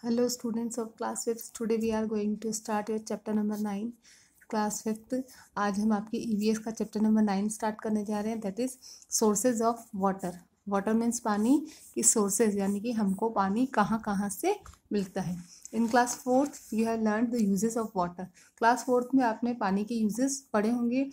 Hello students of class 5th. Today we are going to start your chapter number 9 class 5th. आज हम आपकी EVS का chapter number 9 start करने जा रहे हैं, that is sources of water. Water means पानी की सोर्सेज, यानी कि हमको पानी कहाँ कहाँ से मिलता है. In class 4th you have learn the uses of water. Class 4th में आपने पानी के यूजेस पढ़े होंगे.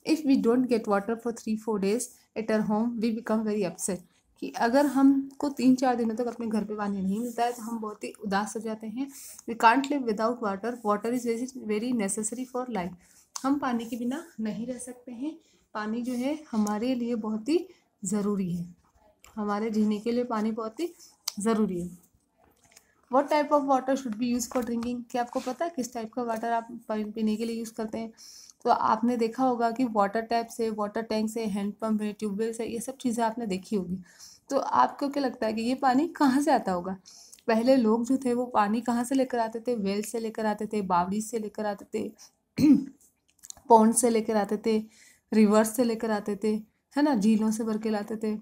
If we don't get water for 3-4 days at our home we become very upset. कि अगर हमको 3-4 दिनों तक अपने घर पे पानी नहीं मिलता है तो हम बहुत ही उदास हो जाते हैं. We can't live without water. Water is very necessary for life. हम पानी के बिना नहीं रह सकते हैं. पानी जो है हमारे लिए बहुत ही ज़रूरी है. हमारे जीने के लिए पानी बहुत ही ज़रूरी है. What type of water should be use for drinking. क्या आपको पता है किस टाइप का वाटर आप पीने के लिए यूज़ करते हैं? तो आपने देखा होगा कि वाटर टैप से, वाटर टैंक से, हैंडपम्प है, ट्यूबवेल से, ये सब चीज़ें आपने देखी होगी. तो आपको क्या लगता है कि ये पानी कहाँ से आता होगा? पहले लोग जो थे वो पानी कहाँ से लेकर आते थे? वेल से लेकर आते थे, बावड़ी से लेकर आते थे, पॉन्ड से लेकर आते थे, रिवर्स से लेकर आते थे, है ना, झीलों से भर के लाते थे.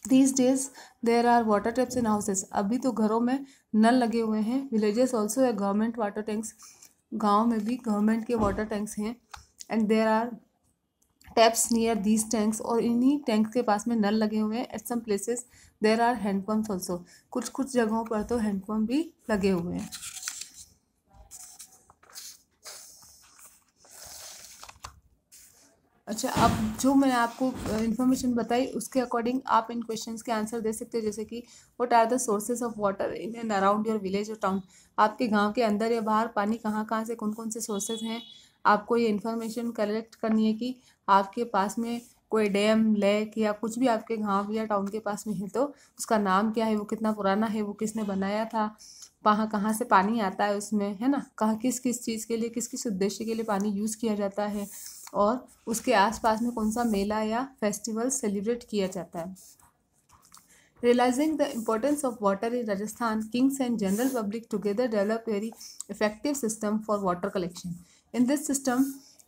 These days there are water taps in houses. अभी तो घरों में नल लगे हुए हैं. विलेजेस ऑल्सो है गवर्नमेंट वाटर टैंक्स. गाँव में भी गवर्नमेंट के वाटर टैंक्स हैं. And there are taps near these tanks. और इन्हीं टैंक्स के पास में नल लगे हुए हैं. At some places there are handpumps also. कुछ कुछ जगहों पर तो हैंडपम्प भी लगे हुए हैं. अच्छा, अब जो मैंने आपको इन्फॉर्मेशन बताई उसके अकॉर्डिंग आप इन क्वेश्चंस के आंसर दे सकते हो. जैसे कि what are the sources of water in and around your village और टाउन. आपके गांव के अंदर या बाहर पानी कहाँ कहाँ से, कौन कौन से सोर्सेज हैं, आपको ये इन्फॉर्मेशन कलेक्ट करनी है. कि आपके पास में कोई डैम, लेक या कुछ भी आपके गाँव या टाउन के पास में है तो उसका नाम क्या है, वो कितना पुराना है, वो किसने बनाया था, कहाँ कहाँ से पानी आता है उसमें, है ना, कहाँ किस किस चीज़ के लिए, किस किस उद्देश्य के लिए पानी यूज़ किया जाता है, और उसके आसपास में कौन सा मेला या फेस्टिवल सेलिब्रेट किया जाता है. Realizing the importance of water in Rajasthan, kings and general public together developed very effective system for water collection. In this system,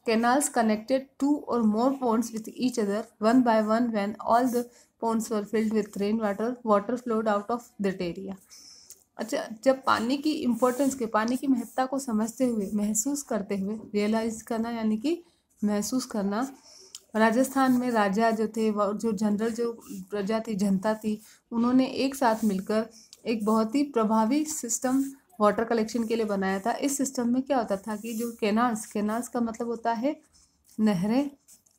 canals connected two or more ponds with each other one by one. When all the ponds were filled with rainwater, water flowed out of that area. अच्छा, जब पानी की importance के, पानी की महत्ता को समझते हुए, महसूस करते हुए, रियलाइज करना यानी कि महसूस करना, राजस्थान में राजा जो थे, जो जनरल, जो प्रजा थी, जनता थी, उन्होंने एक साथ मिलकर एक बहुत ही प्रभावी सिस्टम वाटर कलेक्शन के लिए बनाया था. इस सिस्टम में क्या होता था कि जो कैनाल्स का मतलब होता है नहरें.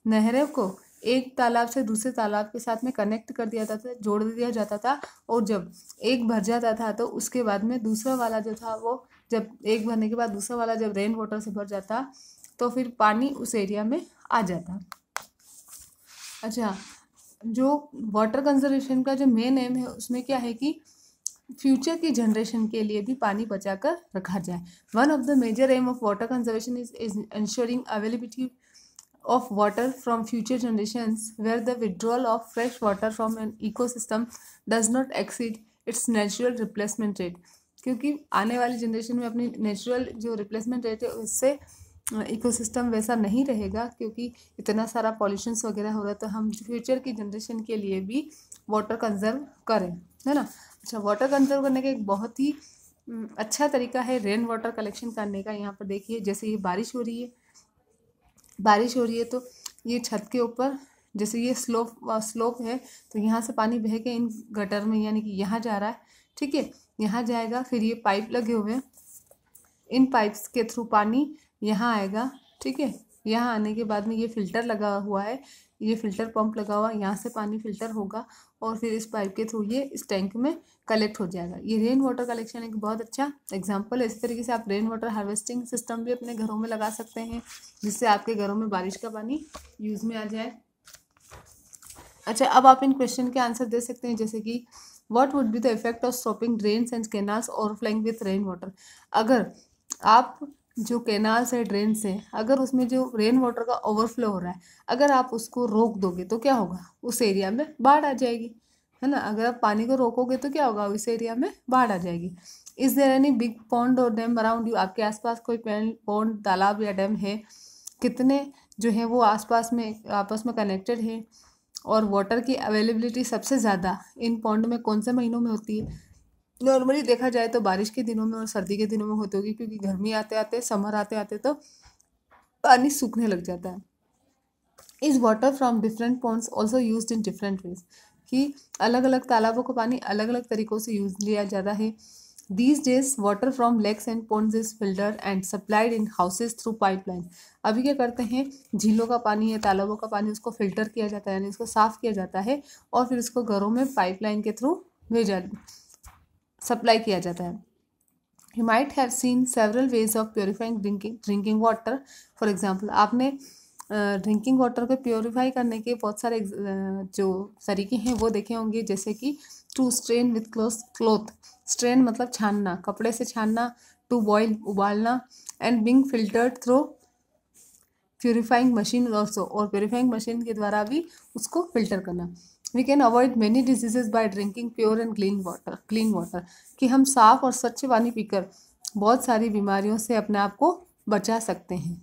नहरों को एक तालाब से दूसरे तालाब के साथ में कनेक्ट कर दिया जाता था, जोड़ दिया जाता था. और जब एक भर जाता था तो उसके बाद में दूसरा वाला जो था, वो जब एक भरने के बाद दूसरा वाला जब रेन वाटर से भर जाता तो फिर पानी उस एरिया में आ जाता. अच्छा, जो वाटर कंजर्वेशन का जो मेन एम है उसमें क्या है कि फ्यूचर की जनरेशन के लिए भी पानी बचा कर रखा जाए. One of the major aim of water conservation is ensuring availability of water from future generations, where the withdrawal of fresh water from an ecosystem does not exceed its natural replacement rate. क्योंकि आने वाली generation में अपनी natural जो replacement rate है उससे ecosystem वैसा नहीं रहेगा, क्योंकि इतना सारा पॉल्यूशंस वगैरह हो रहा है. तो हम फ्यूचर की जनरेशन के लिए भी वाटर कंजर्व करें, है ना. अच्छा, वाटर कंजर्व करने का एक बहुत ही अच्छा तरीका है रेन वाटर कलेक्शन करने का. यहाँ पर देखिए, जैसे ये बारिश हो रही है तो ये छत के ऊपर, जैसे ये स्लोप है तो यहाँ से पानी बह के इन गटर में, यानी कि यहाँ जा रहा है, ठीक है, यहाँ जाएगा. फिर ये पाइप लगे हुए हैं, इन पाइप्स के थ्रू पानी यहाँ आएगा, ठीक है. यहाँ आने के बाद में ये फिल्टर लगा हुआ है, ये फिल्टर पंप लगा हुआ है, यहाँ से पानी फिल्टर होगा और फिर इस पाइप के थ्रू ये इस टैंक में कलेक्ट हो जाएगा. ये रेन वाटर कलेक्शन एक बहुत अच्छा एग्जांपल है. इस तरीके से आप रेन वाटर हार्वेस्टिंग सिस्टम भी अपने घरों में लगा सकते हैं, जिससे आपके घरों में बारिश का पानी यूज़ में आ जाए. अच्छा, अब आप इन क्वेश्चन के आंसर दे सकते हैं. जैसे कि what would be the effect of stopping drains and canals overflowing with rain water. अगर आप जो कैनाल्स है, ड्रेन्स है, अगर उसमें जो रेन वाटर का ओवरफ्लो हो रहा है, अगर आप उसको रोक दोगे तो क्या होगा, उस एरिया में बाढ़ आ जाएगी, है ना. अगर आप पानी को रोकोगे तो क्या होगा, उस एरिया में बाढ़ आ जाएगी. Is there any big pond और डैम अराउंड यू. आपके आसपास कोई पॉन्ड, तालाब या डैम है? कितने जो है वो आसपास में आपस में कनेक्टेड है? और वाटर की अवेलेबिलिटी सबसे ज़्यादा इन पॉन्ड में कौन से महीनों में होती है? नॉर्मली देखा जाए तो बारिश के दिनों में और सर्दी के दिनों में होती होगी, क्योंकि गर्मी आते आते, समर आते आते तो पानी सूखने लग जाता है। Is water from different ponds also use in different ways, कि अलग अलग तालाबों का पानी अलग अलग तरीक़ों से यूज लिया जाता है। These days water from lakes and ponds is filtered and supplied in houses through pipeline. अभी क्या करते हैं, झीलों का पानी या तालाबों का पानी उसको फिल्टर किया जाता है, यानी उसको साफ़ किया जाता है और फिर उसको घरों में पाइपलाइन के थ्रू भेजा सप्लाई किया जाता है। You might have seen several ways of purifying drinking water. For example, आपने ड्रिंकिंग वाटर को प्योरीफाई करने के बहुत सारे जो तरीके हैं वो देखे होंगे, जैसे कि to strain with cloth, strain मतलब छानना, कपड़े से छानना, टू बॉयल उबालना, and being filtered through purifying machine also, और प्योरीफाइंग मशीन के द्वारा भी उसको फिल्टर करना। We can avoid many diseases by drinking pure and clean water, कि हम साफ़ और स्वच्छ पानी पीकर बहुत सारी बीमारियों से अपने आप को बचा सकते हैं।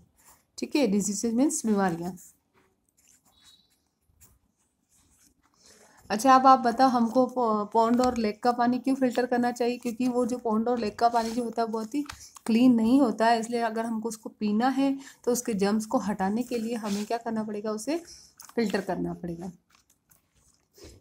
ठीक है, डिजीजेज मीन्स बीमारियाँ। अच्छा, अब आप बताओ हमको पॉन्ड और लेक का पानी क्यों फिल्टर करना चाहिए? क्योंकि वो जो पॉन्ड और लेक का पानी जो होता है बहुत ही क्लीन नहीं होता है, इसलिए अगर हमको उसको पीना है तो उसके जर्म्स को हटाने के लिए हमें क्या करना पड़ेगा, उसे फिल्टर करना पड़ेगा।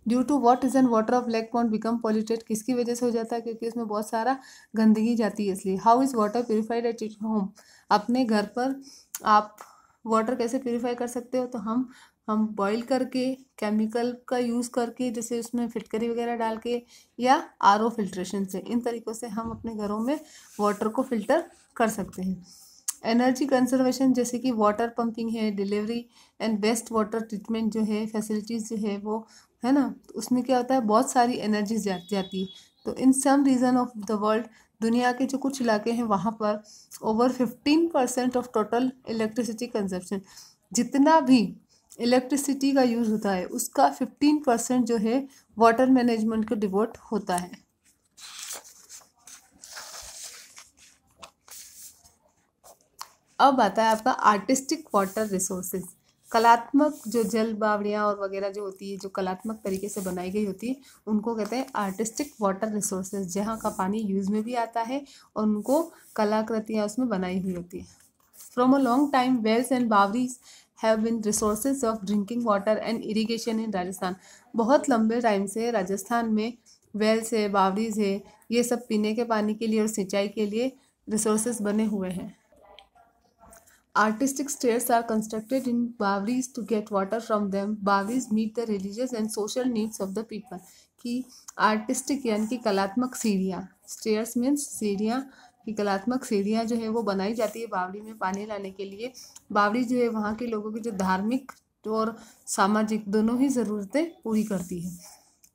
Due to what reason water of lake pond become polluted, किसकी वजह से हो जाता है? क्योंकि उसमें बहुत सारा गंदगी जाती है, इसलिए। How is water purified at home, अपने घर पर आप वाटर कैसे प्योरीफाई कर सकते हो? तो हम बॉईल करके, केमिकल का यूज़ करके, जैसे उसमें फिटकरी वगैरह डाल के, या आरओ फिल्ट्रेशन से, इन तरीक़ों से हम अपने घरों में वाटर को फिल्टर कर सकते हैं। एनर्जी कंजर्वेशन, जैसे कि वाटर पंपिंग है, delivery and best water treatment जो है, फैसिलिटीज़ जो है वो है ना, तो उसमें क्या होता है, बहुत सारी एनर्जी जाती है। तो in some region of the world, दुनिया के जो कुछ इलाके हैं वहाँ पर over 15% of total electricity consumption, जितना भी इलेक्ट्रिसिटी का यूज़ होता है उसका 15% जो है वाटर मैनेजमेंट को डिवोट होता है। अब आता है आपका आर्टिस्टिक वाटर रिसोर्सेज, कलात्मक जो जल बावड़ियाँ और वगैरह जो होती है, जो कलात्मक तरीके से बनाई गई होती है, उनको कहते हैं आर्टिस्टिक वाटर रिसोर्सेज, जहाँ का पानी यूज़ में भी आता है और उनको कलाकृतियाँ उसमें बनाई हुई होती है। From a long time wells and baoris have been resources of drinking water and irrigation in Rajasthan. बहुत लंबे टाइम से राजस्थान में वेल्स है, बावरीज है, ये सब पीने के पानी के लिए और सिंचाई के लिए रिसोर्सेज बने हुए हैं। Artistic stairs are constructed in Bawris to get water from them. Bawris meet the religious and social needs of the people. कि आर्टिस्टिक यानी कि कलात्मक सीढ़ियाँ, स्टेयर्स मीन्स सीढ़ियाँ, कि कलात्मक सीढ़ियाँ जो है वो बनाई जाती है बावड़ी में पानी लाने के लिए। बावड़ी जो है वहाँ के लोगों की जो धार्मिक और सामाजिक दोनों ही ज़रूरतें पूरी करती है।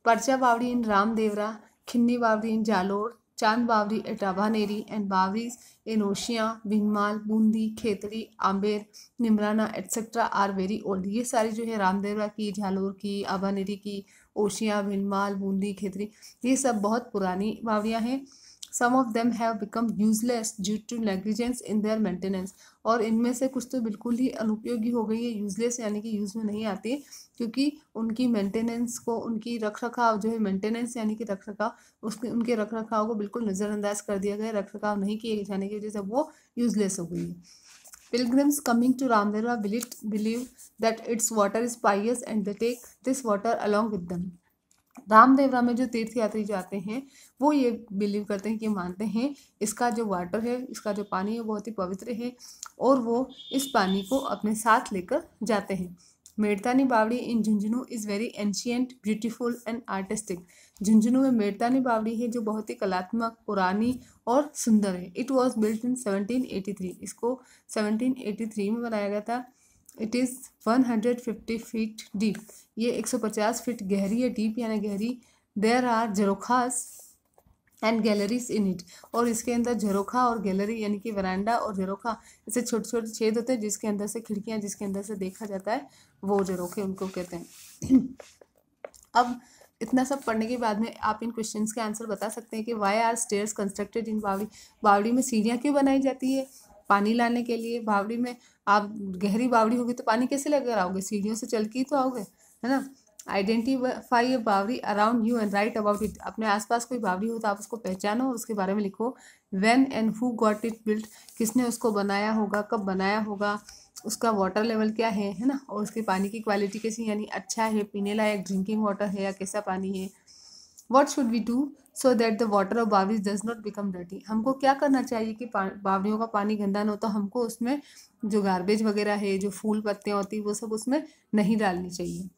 परचा बावड़ी इन रामदेवरा, खिन्नी बावड़ी in Jalore, Chand Baori at Abhaneri and baoris in Osian, Bhinmal, Bundi, Khetri, Amber, Neemrana etcetera are very old. ये सारी जो है रामदेवरा की, झालोर की, अभानेरी की, ओशिया, भिनमाल, बूंदी, खेतड़ी, ये सब बहुत पुरानी बावड़ियाँ हैं। Some of them have become useless due to negligence in their maintenance, और इनमें से कुछ तो बिल्कुल ही अनुपयोगी हो गई है, यूजलेस यानी कि यूज़ में नहीं आती, क्योंकि उनकी मेंटेनेंस को, उनकी रख रखाव जो है, मेंटेनेंस यानी कि रख रखाव, उसके उनके रख रखाव को बिल्कुल नज़रअंदाज कर दिया गया, रख रखाव नहीं किए जाने की वजह से वो यूजलेस हो गई है। Pilgrims coming to Ramdeva believe that its water is pious and they take this water along with them. Ramdevra में जो तीर्थ यात्री जाते हैं वो ये बिलीव करते हैं, कि मानते हैं इसका जो वाटर है, इसका जो पानी है बहुत ही पवित्र है, और वो इस पानी को अपने साथ लेकर जाते हैं। Medtani Baori in Jhunjhunu is very ancient, beautiful and artistic. Jhunjhunu में मेड़तानी बावड़ी है जो बहुत ही कलात्मक, पुरानी और सुंदर है। इट वॉज बिल्ट इन 1783, इसको 1783 में बनाया गया था। इट इज़ 150 फीट डीप, ये 150 फीट गहरी है, डीप यानी गहरी। There are jharokhas and galleries in it, और इसके अंदर झरोखा और गैलरी यानी कि वरांडा और झरोखा, ऐसे छोटे छोटे छेद होते हैं जिसके अंदर से खिड़कियां, जिसके अंदर से देखा जाता है, वो झरोखे उनको कहते हैं। अब इतना सब पढ़ने के बाद में आप इन क्वेश्चंस के आंसर बता सकते हैं कि why are stairs constructed in bawdi, बावड़ी में सीढ़ियाँ क्यों बनाई जाती है पानी लाने के लिए। बावड़ी में आप गहरी बावड़ी होगी तो पानी कैसे लेकर आओगे, सीढ़ियों से चल के ही तो आओगे, है ना। Identify a bawri around you and write about it. अपने आसपास कोई बावरी हो तो आप उसको पहचानो और उसके बारे में लिखो। When and who got it built, किसने उसको बनाया होगा, कब बनाया होगा, उसका वाटर लेवल क्या है ना, और उसके पानी की क्वालिटी कैसी, यानी अच्छा है, पीने लायक ड्रिंकिंग वाटर है या कैसा पानी है। What should we do so that the water of baoris does not become dirty, हमको क्या करना चाहिए कि बावरियों का पानी गंदा ना हो, तो हमको उसमें जो गार्बेज वगैरह है, जो फूल पत्तियाँ होती है, वो सब उसमें नहीं डालनी चाहिए।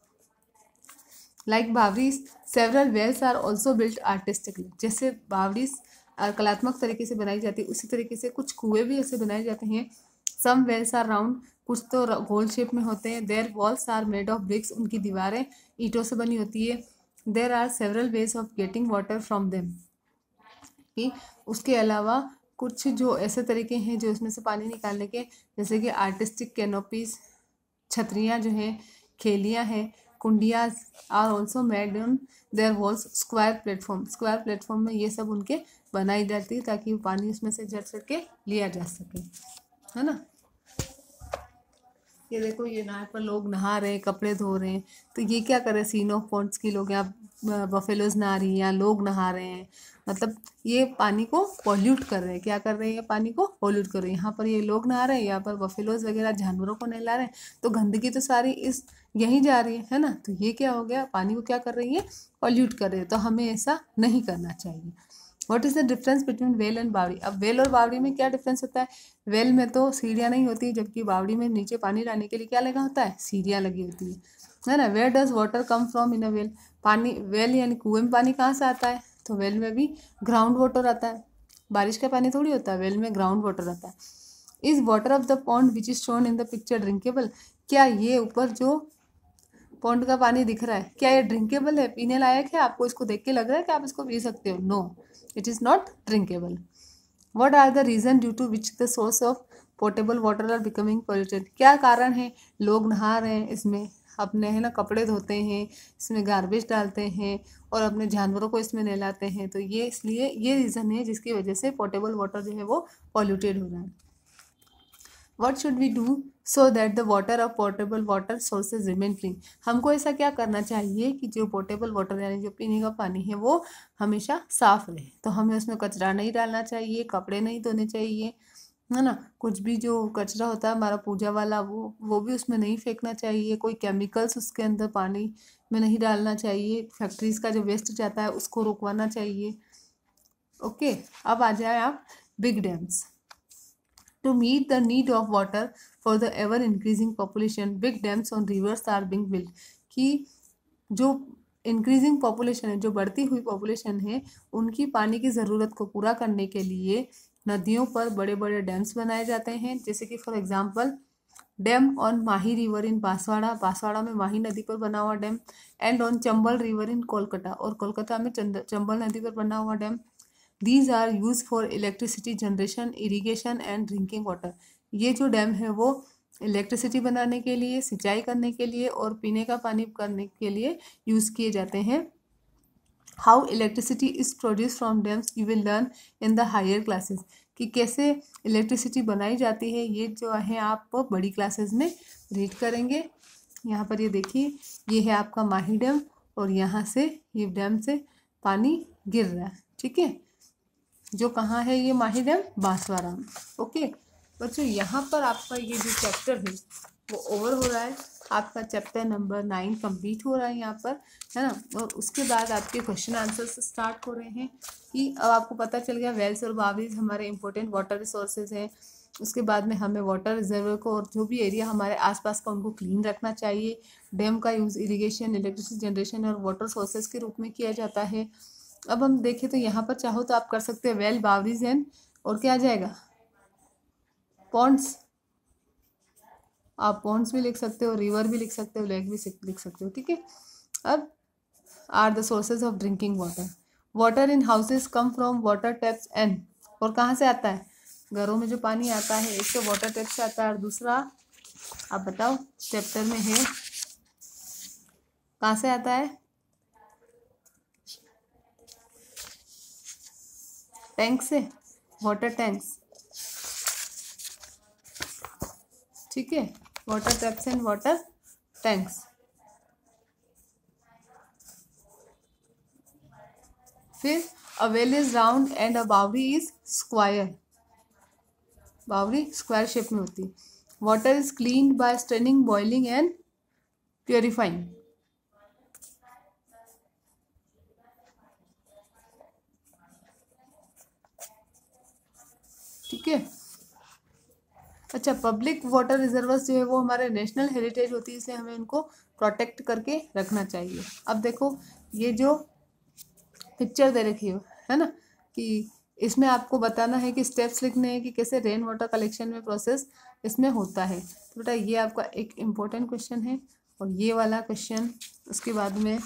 Like baoris several wells are also built artistically, जैसे बावरीज कलात्मक तरीके से बनाई जाती है, उसी तरीके से कुछ कुएं भी ऐसे बनाए जाते हैं। सम वेल्स आर राउंड, कुछ तो गोल शेप में होते हैं। Their walls are made of bricks, उनकी दीवारें ईंटों से बनी होती है। There are several ways of getting water from them, कि उसके अलावा कुछ जो ऐसे तरीके हैं जो इसमें से पानी निकालने के, जैसे कि आर्टिस्टिक कैनोपीज, छतरियाँ जो हैं, खेलियाँ हैं, कुंडियाँ are also made on their walls. Square platform, square platform में ये सब उनके बनाई जाती है ताकि वो पानी उसमें से झड़ सके, लिया जा सके, है ना। ये देखो, ये यहाँ पर लोग नहा रहे हैं, कपड़े धो रहे हैं, तो ये क्या कर रहे हैं, सीन ऑफ पॉन्ड्स की लोग, यहाँ बफेलोज नहा रही हैं, यहाँ लोग नहा रहे हैं, मतलब ये पानी को पॉल्यूट कर रहे हैं। क्या कर रहे हैं, ये पानी को पॉल्यूट कर रहे हैं। यहाँ पर ये लोग नहा रहे हैं, यहाँ पर बफेलोज वगैरह जानवरों को नहला रहे हैं, तो गंदगी तो सारी इस यहीं जा रही है ना। तो ये क्या हो गया, पानी को क्या कर रही है, पॉल्यूट कर रहे हैं। तो हमें ऐसा नहीं करना चाहिए। What is the difference between well and बावड़ी। अब वेल और बावड़ी में क्या डिफरेंस होता है, वेल में तो सीढ़ियाँ नहीं होती, जबकि बावड़ी में नीचे पानी लाने के लिए क्या लगा होता है, सीढ़ियाँ लगी होती है ना। Where does water come from in a well, पानी वेल यानी कुएं में पानी कहाँ से आता है, तो वेल में भी ग्राउंड वाटर आता है, बारिश का पानी थोड़ी होता है, वेल में ग्राउंड वाटर आता है। Is water of the pond which is shown in the picture drinkable, क्या ये ऊपर जो पॉन्ड का पानी दिख रहा है, क्या ये ड्रिंकेबल है, पीने लायक है, आपको इसको देख के लग रहा है कि आप इसको पी सकते हो, no, it is not drinkable. What are the reason due to which the source of portable water are becoming polluted, क्या कारण है, लोग नहा रहे हैं इसमें, अपने है ना कपड़े धोते हैं, इसमें गार्बेज डालते हैं और अपने जानवरों को इसमें नहलाते हैं, तो ये इसलिए ये रीज़न है जिसकी वजह से पोर्टेबल वाटर जो है वो पॉल्यूटेड हो रहा है। What should we do so that the water of portable water sources remain clean, हमको ऐसा क्या करना चाहिए कि जो पोर्टेबल वाटर यानी जो पीने का पानी है वो हमेशा साफ रहे। तो हमें उसमें कचरा नहीं डालना चाहिए, कपड़े नहीं धोने चाहिए, है ना। कुछ भी जो कचरा होता है हमारा पूजा वाला वो भी उसमें नहीं फेंकना चाहिए। कोई केमिकल्स उसके अंदर पानी में नहीं डालना चाहिए। फैक्ट्रीज का जो वेस्ट जाता है उसको रुकवाना चाहिए। ओके, अब आ जाए आप big dams. To meet the need of water for the ever increasing population, big dams on rivers are being built, कि जो इंक्रीजिंग पॉपुलेशन है, जो बढ़ती हुई पॉपुलेशन है, उनकी पानी की ज़रूरत को पूरा करने के लिए नदियों पर बड़े बड़े डैम्स बनाए जाते हैं। जैसे कि for example dam on Mahi river in Banswara, Banswara में माही नदी पर बना हुआ dam, and on Chambal river in Kolkata, और कोलकाता में चंबल नदी पर बना हुआ dam. These are use for electricity generation, irrigation and drinking water, ये जो डैम है वो इलेक्ट्रिसिटी बनाने के लिए, सिंचाई करने के लिए और पीने का पानी करने के लिए यूज़ किए जाते हैं। How electricity is produce from dams you will learn in the higher classes, कि कैसे इलेक्ट्रिसिटी बनाई जाती है, ये जो है आप बड़ी क्लासेस में रीड करेंगे। यहाँ पर ये देखिए, ये है आपका माही डैम और यहाँ से ये डैम से पानी गिर रहा है, ठीक है। जो कहाँ है ये माही डैम, बांसवाड़ा में। ओके बच्चों, यहाँ पर आपका ये जो चैप्टर है वो ओवर हो रहा है, आपका चैप्टर नंबर 9 कंप्लीट हो रहा है यहाँ पर, है ना। और उसके बाद आपके क्वेश्चन आंसर से स्टार्ट हो रहे हैं कि अब आपको पता चल गया वेल्स और बावरीज हमारे इंपॉर्टेंट वाटर रिसोर्सेज हैं। उसके बाद में हमें वाटर रिजर्वर को और जो भी एरिया हमारे आसपास का उनको क्लीन रखना चाहिए। डैम का यूज़ इरीगेशन, इलेक्ट्रिसिटी जनरेशन और वाटर सोर्सेज के रूप में किया जाता है। अब हम देखें तो यहाँ पर चाहो तो आप कर सकते हैं वेल, बावरीज एंड और क्या आ जाएगा, पॉन्ड्स। आप पॉन्ड्स भी लिख सकते हो, रिवर भी लिख सकते हो, लेक भी लिख सकते हो, ठीक है। अब are the sources of drinking water. Water in houses come from water taps and, और कहाँ से आता है, घरों में जो पानी आता है एक तो वाटर टैप से आता है और दूसरा आप बताओ चैप्टर में है कहाँ से आता है, टैंक से, वाटर टैंक्स, ठीक है, water taps and water tanks. फिर a well is round and a baori is square, baori square shape में होती है। Water is cleaned by straining, boiling and purifying. ठीक है। अच्छा, पब्लिक वाटर रिजर्वर्स जो है वो हमारे नेशनल हेरिटेज होती है, इसलिए हमें उनको प्रोटेक्ट करके रखना चाहिए। अब देखो ये जो पिक्चर दे रखी है ना, कि इसमें आपको बताना है कि स्टेप्स लिखने हैं कि कैसे रेन वाटर कलेक्शन में प्रोसेस इसमें होता है। तो बेटा ये आपका एक इम्पोर्टेंट क्वेश्चन है। और ये वाला क्वेश्चन उसके बाद में,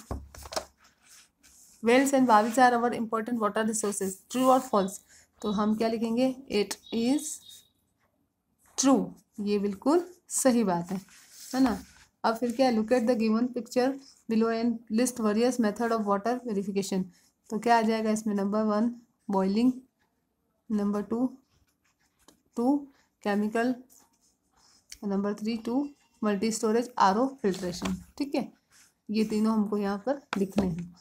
wells and bawris are our important water resources, true और फॉल्स। तो हम क्या लिखेंगे, इट इज ट्रू, ये बिल्कुल सही बात है ना। अब फिर क्या, look at the given picture below and list various method of water verification. तो क्या आ जाएगा इसमें, number 1 boiling, number 2 chemical, number 3 2 multi storage, RO filtration. ठीक है, ये तीनों हमको यहाँ पर लिखने हैं।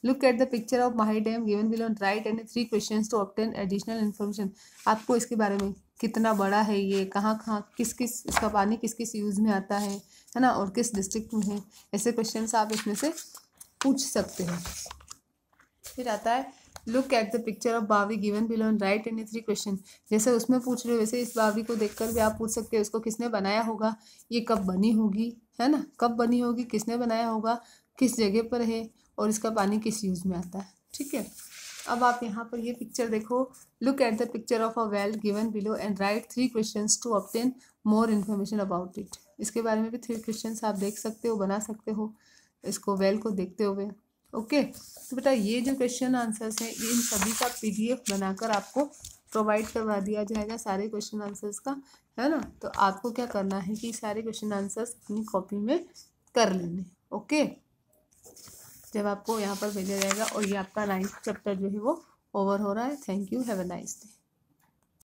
Look at the picture of Mahi dam given below, right and 3 questions to obtain additional information. आपको इसके बारे में, कितना बड़ा है ये, कहाँ कहाँ किस किस, इसका पानी किस किस यूज़ में आता है ना, और किस डिस्ट्रिक्ट में है, ऐसे क्वेश्चंस आप इसमें से पूछ सकते हैं। फिर आता है look at the picture of baori given below and write any 3 question. जैसे उसमें पूछ रहे हो वैसे इस बावड़ी को देखकर भी आप पूछ सकते हो, इसको किसने बनाया होगा, ये कब बनी होगी, है ना, कब बनी होगी, किसने बनाया होगा, किस जगह पर है, और इसका पानी किस यूज़ में आता है। ठीक है। अब आप यहाँ पर ये पिक्चर देखो, look at the picture of a well given below and write 3 questions to obtain more information about it. इसके बारे में भी 3 क्वेश्चंस आप देख सकते हो, बना सकते हो इसको वेल को देखते हुए। ओके, तो बेटा ये जो क्वेश्चन आंसर्स हैं इन सभी का PDF बनाकर आपको प्रोवाइड करवा दिया जाएगा, सारे क्वेश्चन आंसर्स का, है ना। तो आपको क्या करना है कि सारे क्वेश्चन आंसर्स अपनी कॉपी में कर लेने। ओके, जब आपको यहाँ पर भेजा जाएगा। और ये आपका 9th चैप्टर जो है वो ओवर हो रहा है। Thank you, have a nice day.